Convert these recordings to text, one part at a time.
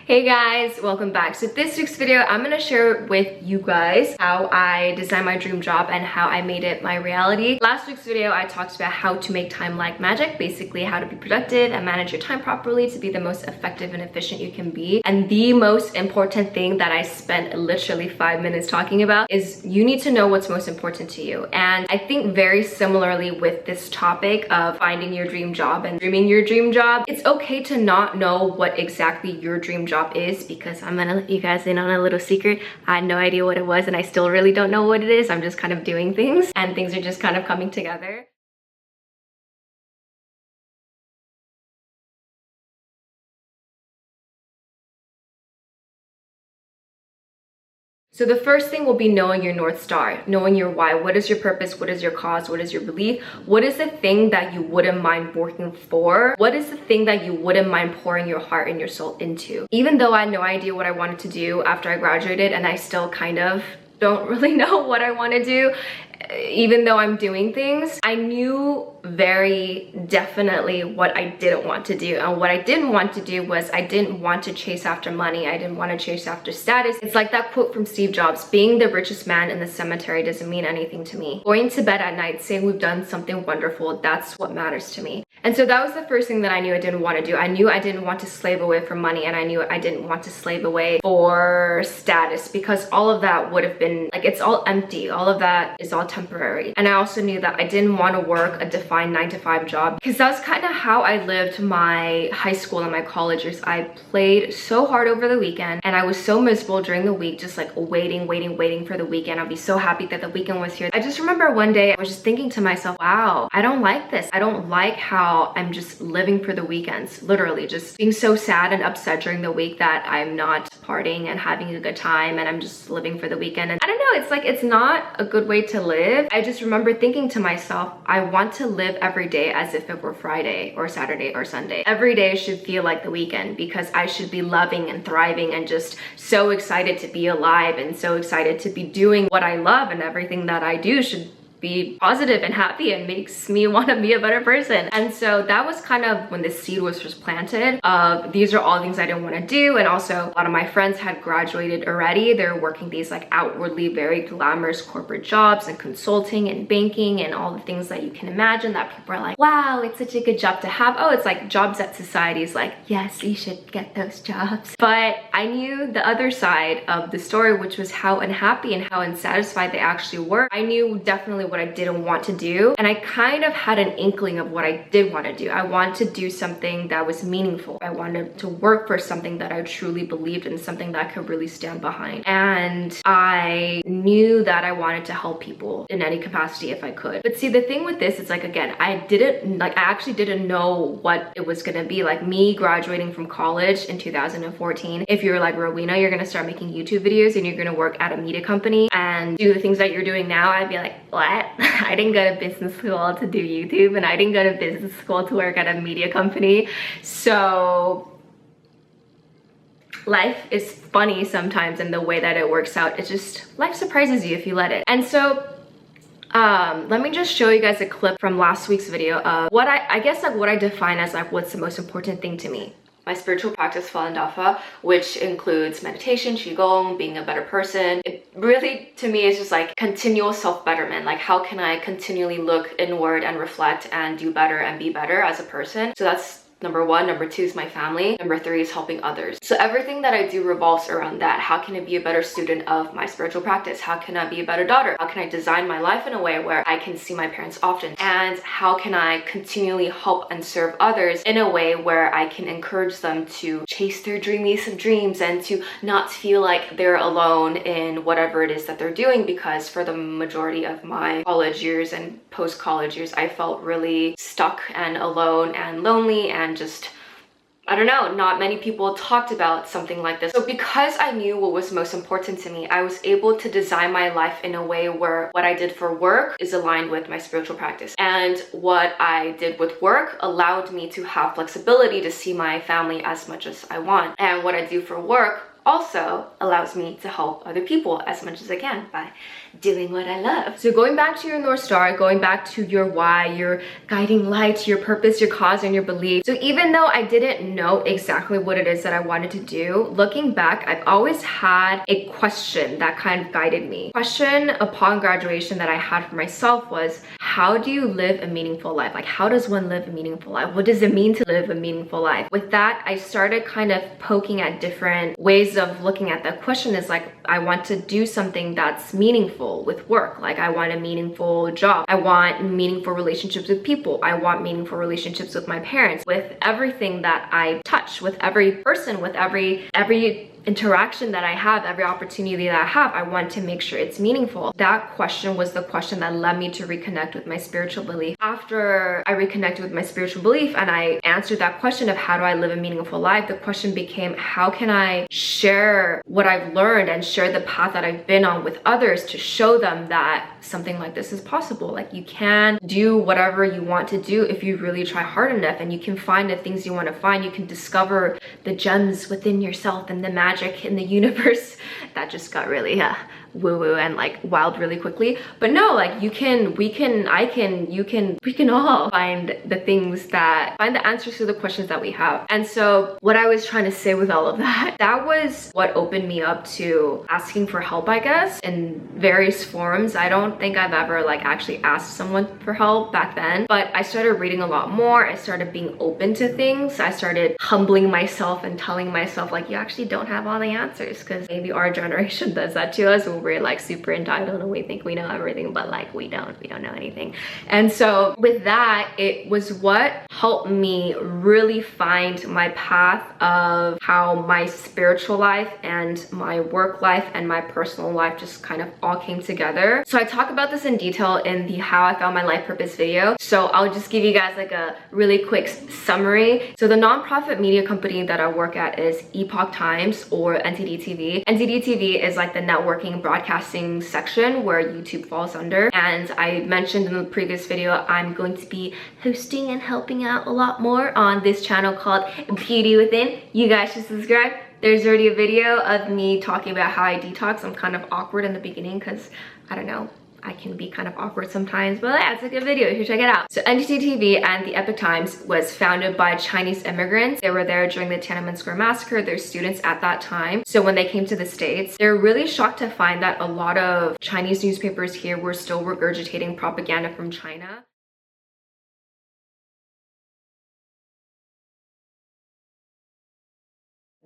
Hey guys, welcome back. So this week's video, I'm gonna share with you guys how I designed my dream job and how I made it my reality. Last week's video, I talked about how to make time like magic, basically how to be productive and manage your time properly to be the most effective and efficient you can be. And the most important thing that I spent literally 5 minutes talking about is you need to know what's most important to you. And I think very similarly with this topic of finding your dream job and dreaming your dream job, it's okay to not know what exactly your dream job is, because I'm gonna let you guys in on a little secret. I had no idea what it was and I still really don't know what it is. I'm just kind of doing things and things are just kind of coming together. So the first thing will be knowing your North Star, knowing your why. What is your purpose? What is your cause? What is your belief? What is the thing that you wouldn't mind working for? What is the thing that you wouldn't mind pouring your heart and your soul into? Even though I had no idea what I wanted to do after I graduated, and I still kind of don't really know what I want to do, even though I'm doing things, I knew very definitely what I didn't want to do. And what I didn't want to do was I didn't want to chase after money. I didn't want to chase after status. It's like that quote from Steve Jobs, being the richest man in the cemetery doesn't mean anything to me. Going to bed at night saying we've done something wonderful, that's what matters to me. And so that was the first thing that I knew I didn't want to do. I knew I didn't want to slave away for money, and I knew I didn't want to slave away for status, because all of that would have been like, it's all empty. All of that is all temporary. And I also knew that I didn't want to work a defined 9-to-5 job, because that's kind of how I lived my high school and my college years. I played so hard over the weekend and I was so miserable during the week, just like waiting for the weekend. I'll be so happy that the weekend was here. I just remember one day I was just thinking to myself, wow, I don't like this. I don't like how I'm just living for the weekends, literally just being so sad and upset during the week that I'm not partying and having a good time and I'm just living for the weekend. And I don't know, it's like, it's not a good way to live. I just remember thinking to myself, I want to live every day as if it were Friday or Saturday or Sunday. Every day should feel like the weekend, because I should be loving and thriving and just so excited to be alive and so excited to be doing what I love, and everything that I do should be positive and happy and makes me want to be a better person. And so that was kind of when the seed was just planted of these are all things I didn't want to do. And also a lot of my friends had graduated already. They're working these like outwardly very glamorous corporate jobs and consulting and banking and all the things that you can imagine that people are like, wow, it's such a good job to have. Oh, it's like jobs that society is like, yes, you should get those jobs. But I knew the other side of the story, which was how unhappy and how unsatisfied they actually were. I knew definitely what I didn't want to do, and I kind of had an inkling of what I did want to do. I wanted to do something that was meaningful. I wanted to work for something that I truly believed in, something that I could really stand behind. And I knew that I wanted to help people in any capacity if I could. But see, the thing with this is like, again, I actually didn't know what it was gonna be. Like me graduating from college in 2014, if you're like Rowena, you're gonna start making YouTube videos and you're gonna work at a media company and do the things that you're doing now, I'd be like, what? I didn't go to business school to do YouTube, and I didn't go to business school to work at a media company. So life is funny sometimes in the way that it works out. It's just, life surprises you if you let it. And so let me just show you guys a clip from last week's video of what I guess like what I define as like what's the most important thing to me. My spiritual practice, Falun Dafa, which includes meditation, qigong, being a better person. It really, to me, is just like continual self-betterment. Like, how can I continually look inward and reflect and do better and be better as a person? So that's number one. Number two is my family. Number three is helping others. So everything that I do revolves around that. How can I be a better student of my spiritual practice? How can I be a better daughter? How can I design my life in a way where I can see my parents often? And how can I continually help and serve others in a way where I can encourage them to chase their dreamies of dreams and to not feel like they're alone in whatever it is that they're doing? Because for the majority of my college years and post-college years, I felt really stuck and alone and lonely, and just, I don't know, not many people talked about something like this. So because I knew what was most important to me, I was able to design my life in a way where what I did for work is aligned with my spiritual practice. And what I did with work allowed me to have flexibility to see my family as much as I want. And what I do for work also allows me to help other people as much as I can by doing what I love. So going back to your North Star, going back to your why, your guiding light, your purpose, your cause, and your belief. So even though I didn't know exactly what it is that I wanted to do, looking back, I've always had a question that kind of guided me. Question upon graduation that I had for myself was, how do you live a meaningful life? Like, how does one live a meaningful life? What does it mean to live a meaningful life? With that, I started kind of poking at different ways of looking at that question. Is like, I want to do something that's meaningful with work. Like, I want a meaningful job. I want meaningful relationships with people. I want meaningful relationships with my parents, with everything that I touch, with every person, with every interaction that I have, every opportunity that I have. I want to make sure it's meaningful. That question was the question that led me to reconnect with my spiritual belief. After I reconnected with my spiritual belief and I answered that question of how do I live a meaningful life, the question became, how can I share what I've learned and share the path that I've been on with others to show them that something like this is possible. Like, you can do whatever you want to do if you really try hard enough, and you can find the things you want to find. You can discover the gems within yourself and the magic in the universe. That just got really woo-woo and like wild really quickly. But no, like, we can all find the answers to the questions that we have. And so what I was trying to say with all of that was what opened me up to asking for help, I guess, in various forms. I don't think I've ever like actually asked someone for help back then, but I started reading a lot more. I started being open to things. I started humbling myself and telling myself, like, you actually don't have all the answers, because maybe our generation does that to us when we're like super entitled and we think we know everything, but like we don't know anything. And so with that, it was what helped me really find my path of how my spiritual life and my work life and my personal life just kind of all came together. So I talk about this in detail in the How I Found My Life Purpose video. So I'll just give you guys like a really quick summary. So the nonprofit media company that I work at is Epoch Times, or NTD TV. NTD TV is like the networking broadcasting section where YouTube falls under. And I mentioned in the previous video, I'm going to be hosting and helping out a lot more on this channel called Beauty Within. You guys should subscribe. There's already a video of me talking about how I detox. I'm kind of awkward in the beginning because, I don't know, I can be kind of awkward sometimes, but yeah, it's a good video. You should check it out. So NTD TV and the Epoch Times was founded by Chinese immigrants. They were there during the Tiananmen Square massacre. They're students at that time. So when they came to the States, they're really shocked to find that a lot of Chinese newspapers here were still regurgitating propaganda from China.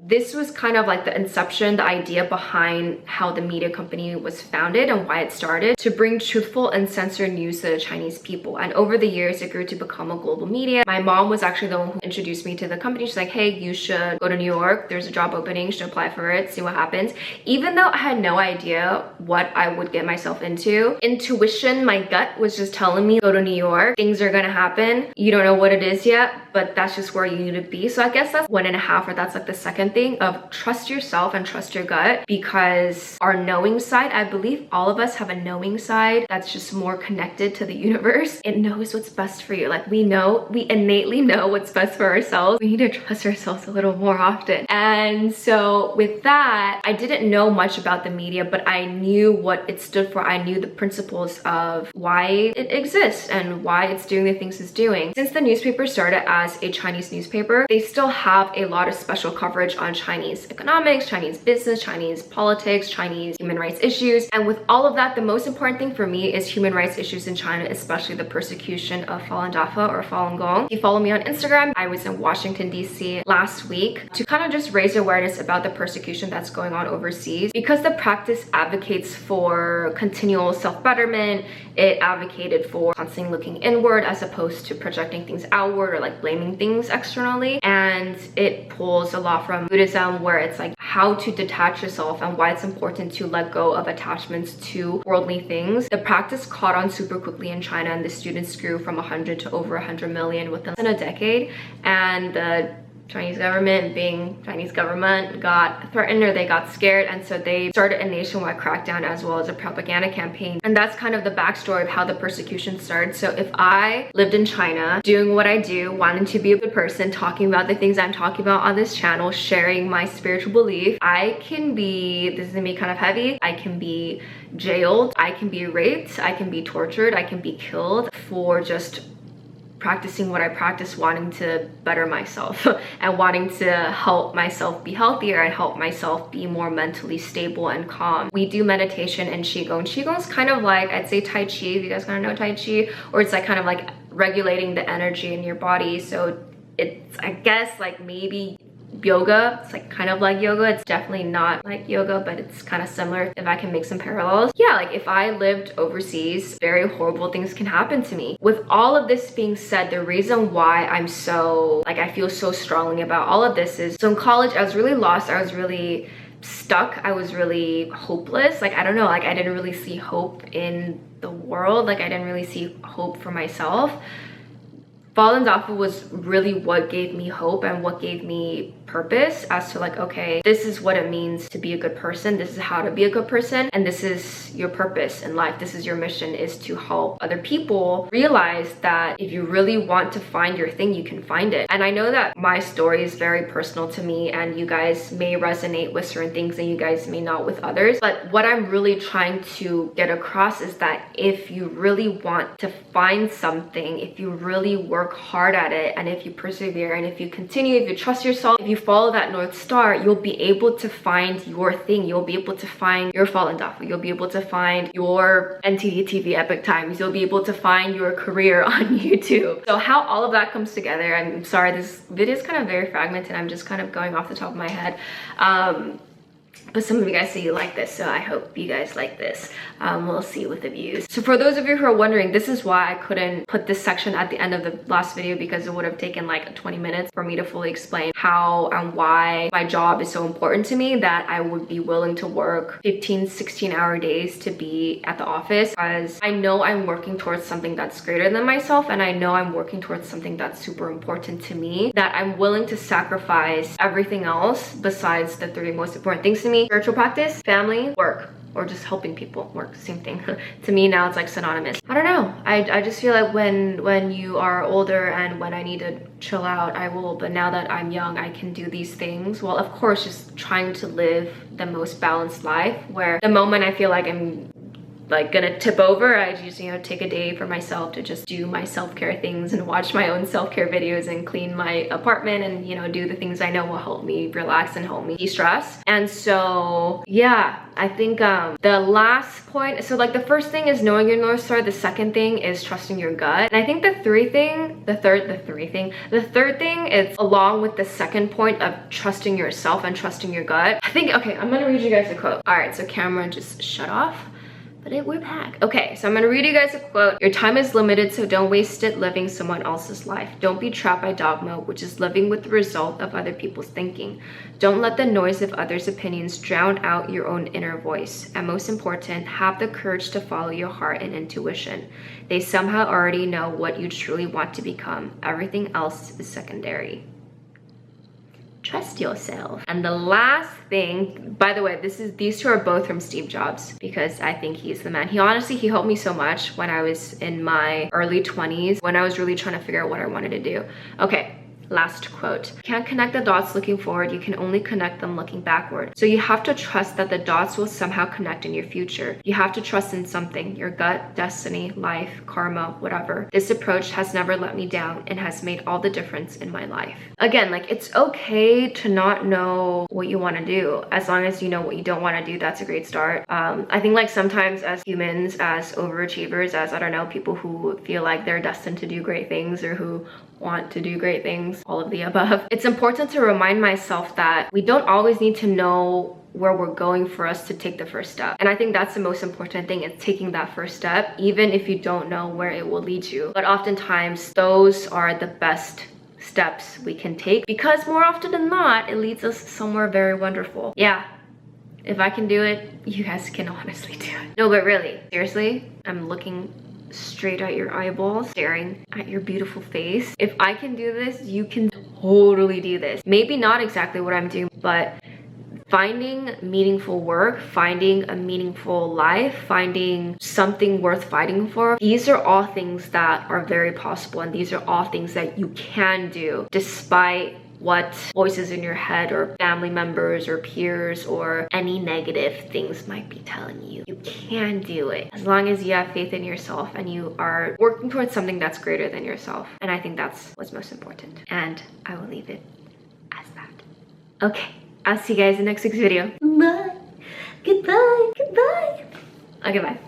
This was kind of like the inception, the idea behind how the media company was founded and why it started, to bring truthful and censored news to the Chinese people. And over the years, it grew to become a global media. My mom was actually the one who introduced me to the company. She's like, hey, you should go to New York. There's a job opening. You should apply for it, see what happens. Even though I had no idea what I would get myself into, intuition, my gut was just telling me, go to New York. Things are gonna happen. You don't know what it is yet, but that's just where you need to be. So I guess that's 1.5, or that's like the second thing of trust yourself and trust your gut, because our knowing side, I believe all of us have a knowing side that's just more connected to the universe. It knows what's best for you. Like, we innately know what's best for ourselves. We need to trust ourselves a little more often. And so with that, I didn't know much about the media, but I knew what it stood for. I knew the principles of why it exists and why it's doing the things it's doing. Since the newspaper started as a Chinese newspaper, they still have a lot of special coverage on Chinese economics, Chinese business, Chinese politics, Chinese human rights issues. And with all of that, the most important thing for me is human rights issues in China, especially the persecution of Falun Dafa or Falun Gong. If you follow me on Instagram, I was in Washington, D.C. last week to kind of just raise awareness about the persecution that's going on overseas, because the practice advocates for continual self-betterment. It advocated for constantly looking inward as opposed to projecting things outward or like blaming things externally. And it pulls a lot from Buddhism, where it's like how to detach yourself and why it's important to let go of attachments to worldly things. The practice caught on super quickly in China, and the students grew from 100 to over 100 million within a decade. And the Chinese government, being Chinese government, got threatened or they got scared, and so they started a nationwide crackdown as well as a propaganda campaign. And that's kind of the backstory of how the persecution started. So if I lived in China, doing what I do, wanting to be a good person, talking about the things I'm talking about on this channel, sharing my spiritual belief, I can be, this is gonna be kind of heavy, I can be jailed, I can be raped, I can be tortured, I can be killed for just practicing what I practice, wanting to better myself and wanting to help myself be healthier and help myself be more mentally stable and calm. We do meditation and Qigong. Qigong is kind of like, I'd say Tai Chi, if you guys kind of know Tai Chi, or it's like kind of like regulating the energy in your body. So it's, I guess, like maybe yoga. It's like kind of like yoga. It's definitely not like yoga, but it's kind of similar, if I can make some parallels. Yeah, like if I lived overseas, very horrible things can happen to me. With all of this being said, the reason why I'm so, like, I feel so strongly about all of this is, so in college I was really lost, I was really stuck, I was really hopeless. Like, I don't know, like I didn't really see hope in the world, like I didn't really see hope for myself. Fallen Dafu was really what gave me hope and what gave me purpose as to like, okay, this is what it means to be a good person, this is how to be a good person, and this is your purpose in life, this is your mission, is to help other people realize that if you really want to find your thing, you can find it. And I know that my story is very personal to me and you guys may resonate with certain things and you guys may not with others, but what I'm really trying to get across is that if you really want to find something, if you really work hard at it, and if you persevere and if you continue, if you trust yourself, if you follow that North Star, you'll be able to find your thing. You'll be able to find your Fallen Dafu. You'll be able to find your NTD TV Epic Times. You'll be able to find your career on YouTube. So how all of that comes together, I'm sorry, this video is kind of very fragmented. I'm just kind of going off the top of my head. But some of you guys say you like this, so I hope you guys like this. We'll see with the views. So for those of you who are wondering, this is why I couldn't put this section at the end of the last video, because it would have taken like 20 minutes for me to fully explain how and why my job is so important to me, that I would be willing to work 15-16-hour days to be at the office, because I know I'm working towards something that's greater than myself, and I know I'm working towards something that's super important to me, that I'm willing to sacrifice everything else besides the 3 most important things to me: spiritual practice, family, work, or just helping people. Work, same thing. To me now it's like synonymous. I don't know, I just feel like when you are older and when I need to chill out, I will, but now that I'm young, I can do these things. Well, of course, just trying to live the most balanced life, where the moment I feel like I'm like gonna tip over, I just, you know, take a day for myself to just do my self-care things and watch my own self-care videos and clean my apartment and, you know, do the things I know will help me relax and help me de-stress. And so yeah, I think the last point, so like the first thing is knowing your North Star, the second thing is trusting your gut, and I think the third thing is, along with the second point of trusting yourself and trusting your gut, I think, okay, I'm gonna read you guys a quote. All right, so camera just shut off. But we're back. Okay, so I'm gonna read you guys a quote. Your time is limited, so don't waste it living someone else's life. Don't be trapped by dogma, which is living with the result of other people's thinking. Don't let the noise of others' opinions drown out your own inner voice. And most important, have the courage to follow your heart and intuition. They somehow already know what you truly want to become. Everything else is secondary. Trust yourself. And the last thing, by the way, these two are both from Steve Jobs, because I think he's the man. He helped me so much when I was in my early 20s, when I was really trying to figure out what I wanted to do. Okay, last quote. You can't connect the dots looking forward, you can only connect them looking backward. So you have to trust that the dots will somehow connect in your future. You have to trust in something, your gut, destiny, life, karma, whatever. This approach has never let me down and has made all the difference in my life. Again, like, it's okay to not know what you want to do. As long as you know what you don't want to do, that's a great start. I think like sometimes as humans, as overachievers, as, I don't know, people who feel like they're destined to do great things or who want to do great things, all of the above, it's important to remind myself that we don't always need to know where we're going for us to take the first step. And I think that's the most important thing, is taking that first step, even if you don't know where it will lead you. But oftentimes those are the best steps we can take, because more often than not, it leads us somewhere very wonderful. Yeah, if I can do it, you guys can honestly do it. No, but really, seriously, I'm looking straight at your eyeballs, staring at your beautiful face. If I can do this, you can totally do this. Maybe not exactly what I'm doing, but finding meaningful work, finding a meaningful life, finding something worth fighting for, these are all things that are very possible, and these are all things that you can do despite what voices in your head or family members or peers or any negative things might be telling you. You can do it as long as you have faith in yourself and you are working towards something that's greater than yourself. And I think that's what's most important. And I will leave it as that. Okay, I'll see you guys in the next week's video. Bye. Goodbye. Goodbye. Okay, bye.